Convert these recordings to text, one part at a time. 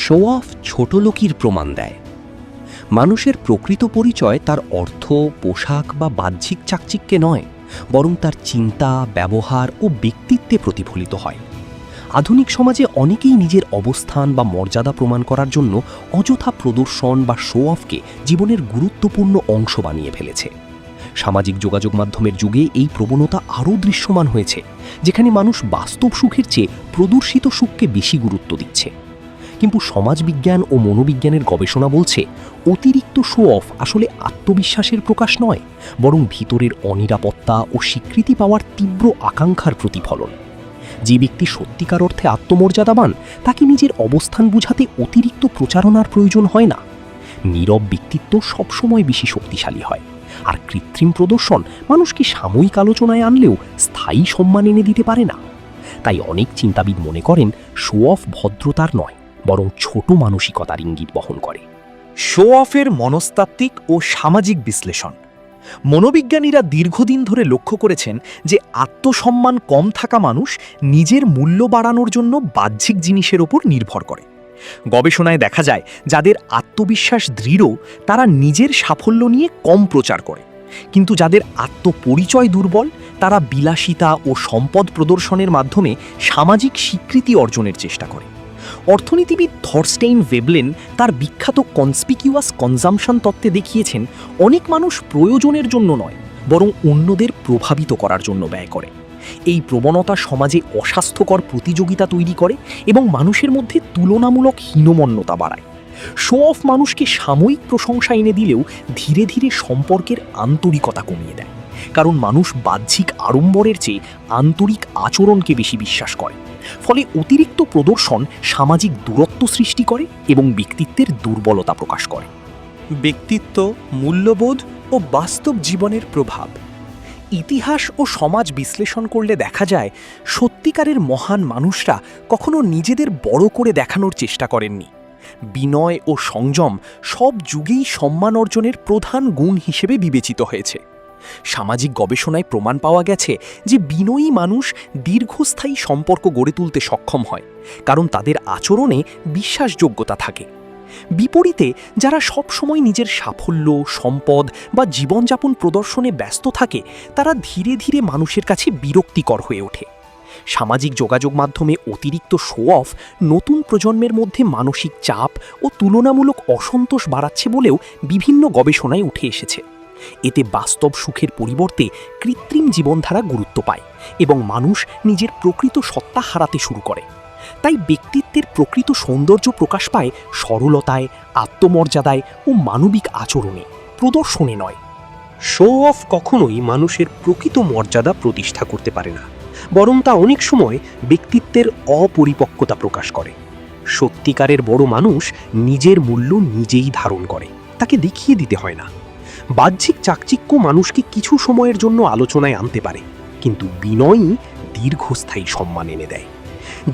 Show off ছোটলোকির প্রমাণ দেয়। মানুষের প্রকৃত পরিচয় তার অর্থ, পোশাক বা বাহ্যিক চাকচিক্যে নয়, বরং তার চিন্তা, ব্যবহার ও ব্যক্তিত্বে প্রতিফলিত হয়। আধুনিক সমাজে অনেকেই নিজের অবস্থান বা মর্যাদা প্রমাণ করার জন্য অযথা প্রদর্শন বা শো অফকে জীবনের গুরুত্বপূর্ণ অংশ বানিয়ে ফেলেছে। সামাজিক যোগাযোগ মাধ্যমের যুগে এই প্রবণতা আরও দৃশ্যমান হয়েছে, যেখানে মানুষ বাস্তব সুখের চেয়ে প্রদর্শিত সুখকে বেশি গুরুত্ব দিচ্ছে। কিন্তু সমাজবিজ্ঞান ও মনোবিজ্ঞানের গবেষণা বলছে, অতিরিক্ত শো অফ আসলে আত্মবিশ্বাসের প্রকাশ নয়, বরং ভিতরের অনিরাপত্তা ও স্বীকৃতি পাওয়ার তীব্র আকাঙ্ক্ষার প্রতিফলন। যে ব্যক্তি সত্যিকার অর্থে আত্মমর্যাদাবান, তাকে নিজের অবস্থান বোঝাতে অতিরিক্ত প্রচারণার প্রয়োজন হয় না। নীরব ব্যক্তিত্ব সবসময় বেশি শক্তিশালী হয়, আর কৃত্রিম প্রদর্শন মানুষকে সাময়িক আলোচনায় আনলেও স্থায়ী সম্মান এনে দিতে পারে না। তাই অনেক চিন্তাবিদ মনে করেন, শো অফ ভদ্রতার নয়, বরং ছোট মানসিকতার ইঙ্গিত বহন করে। শো অফের মনস্তাত্ত্বিক ও সামাজিক বিশ্লেষণ। মনোবিজ্ঞানীরা দীর্ঘদিন ধরে লক্ষ্য করেছেন যে আত্মসম্মান কম থাকা মানুষ নিজের মূল্য বাড়ানোর জন্য বাহ্যিক জিনিসের ওপর নির্ভর করে। গবেষণায় দেখা যায়, যাদের আত্মবিশ্বাস দৃঢ় তারা নিজের সাফল্য নিয়ে কম প্রচার করে, কিন্তু যাদের আত্মপরিচয় দুর্বল তারা বিলাসিতা ও সম্পদ প্রদর্শনের মাধ্যমে সামাজিক স্বীকৃতি অর্জনের চেষ্টা করে। অর্থনীতিবিদ থরস্টেইন ভেবলেন তার বিখ্যাত কনস্পিকিউয়াস কনজাম্পশন তত্ত্বে দেখিয়েছেন, অনেক মানুষ প্রয়োজনের জন্য নয়, বরং অন্যদের প্রভাবিত করার জন্য ব্যয় করে। এই প্রবণতা সমাজে অস্বাস্থ্যকর প্রতিযোগিতা তৈরি করে এবং মানুষের মধ্যে তুলনামূলক হীনমন্যতা বাড়ায়। শো অফ মানুষকে সাময়িক প্রশংসা এনে দিলেও ধীরে ধীরে সম্পর্কের আন্তরিকতা কমিয়ে দেয়, কারণ মানুষ বাহ্যিক আড়ম্বরের চেয়ে আন্তরিক আচরণকে বেশি বিশ্বাস করে। ফলে অতিরিক্ত প্রদর্শন সামাজিক দূরত্ব সৃষ্টি করে এবং ব্যক্তিত্বের দুর্বলতা প্রকাশ করে। ব্যক্তিত্ব, মূল্যবোধ ও বাস্তব জীবনের প্রভাব। ইতিহাস ও সমাজ বিশ্লেষণ করলে দেখা যায়, সত্যিকারের মহান মানুষরা কখনো নিজেদের বড় করে দেখানোর চেষ্টা করেননি। বিনয় ও সংযম সব যুগেই সম্মান অর্জনের প্রধান গুণ হিসেবে বিবেচিত হয়েছে। সামাজিক গবেষণায় প্রমাণ পাওয়া গেছে যে বিনয়ী মানুষ দীর্ঘস্থায়ী সম্পর্ক গড়ে তুলতে সক্ষম হয়, কারণ তাদের আচরণে বিশ্বাসযোগ্যতা থাকে। বিপরীতে যারা সবসময় নিজের সাফল্য, সম্পদ বা জীবনযাপন প্রদর্শনে ব্যস্ত থাকে, তারা ধীরে ধীরে মানুষের কাছে বিরক্তিকর হয়ে ওঠে। সামাজিক যোগাযোগ মাধ্যমে অতিরিক্ত শো অফ নতুন প্রজন্মের মধ্যে মানসিক চাপ ও তুলনামূলক অসন্তোষ বাড়াচ্ছে বলেও বিভিন্ন গবেষণায় উঠে এসেছে। এতে বাস্তব সুখের পরিবর্তে কৃত্রিম জীবনধারা গুরুত্ব পায় এবং মানুষ নিজের প্রকৃত সত্তা হারাতে শুরু করে। তাই ব্যক্তিত্বের প্রকৃত সৌন্দর্য প্রকাশ পায় সরলতায়, আত্মমর্যাদায় ও মানবিক আচরণে, প্রদর্শনে নয়। শো অফ কখনোই মানুষের প্রকৃত মর্যাদা প্রতিষ্ঠা করতে পারে না, বরং তা অনেক সময় ব্যক্তিত্বের অপরিপক্কতা প্রকাশ করে। সত্যিকারের বড় মানুষ নিজের মূল্য নিজেই ধারণ করে, তাকে দেখিয়ে দিতে হয় না। বাহ্যিক চাকচিক্য মানুষকে কিছু সময়ের জন্য আলোচনায় আনতে পারে, কিন্তু বিনয়ই দীর্ঘস্থায়ী সম্মান এনে দেয়।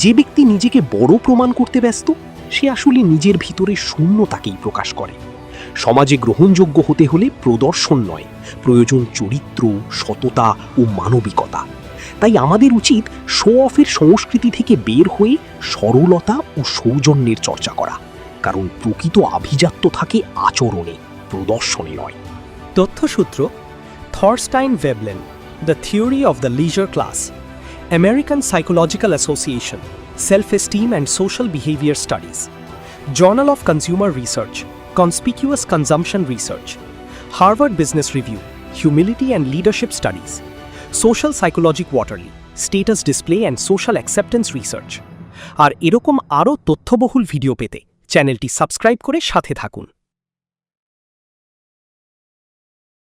যে ব্যক্তি নিজেকে বড় প্রমাণ করতে ব্যস্ত, সে আসলে নিজের ভিতরে শূন্যতাকেই প্রকাশ করে। সমাজে গ্রহণযোগ্য হতে হলে প্রদর্শন নয়, প্রয়োজন চরিত্র, সততা ও মানবিকতা। তাই আমাদের উচিত শো অফের সংস্কৃতি থেকে বের হয়ে সরলতা ও সৌজন্যের চর্চা করা, কারণ প্রকৃত আভিজাত্য থাকে আচরণে, প্রদর্শনে নয়। তথ্যসূত্র: Thorstein Veblen, the theory of the leisure class, American psychological association, self-esteem and social behaviour studies, journal of consumer research, conspicuous consumption research, Harvard business review, humility and leadership studies, social psychology quarterly, status display and social acceptance research. আর এরকম আরও তথ্যবহুল video পেতে চ্যানেলটি subscribe করে সাথে থাকুন।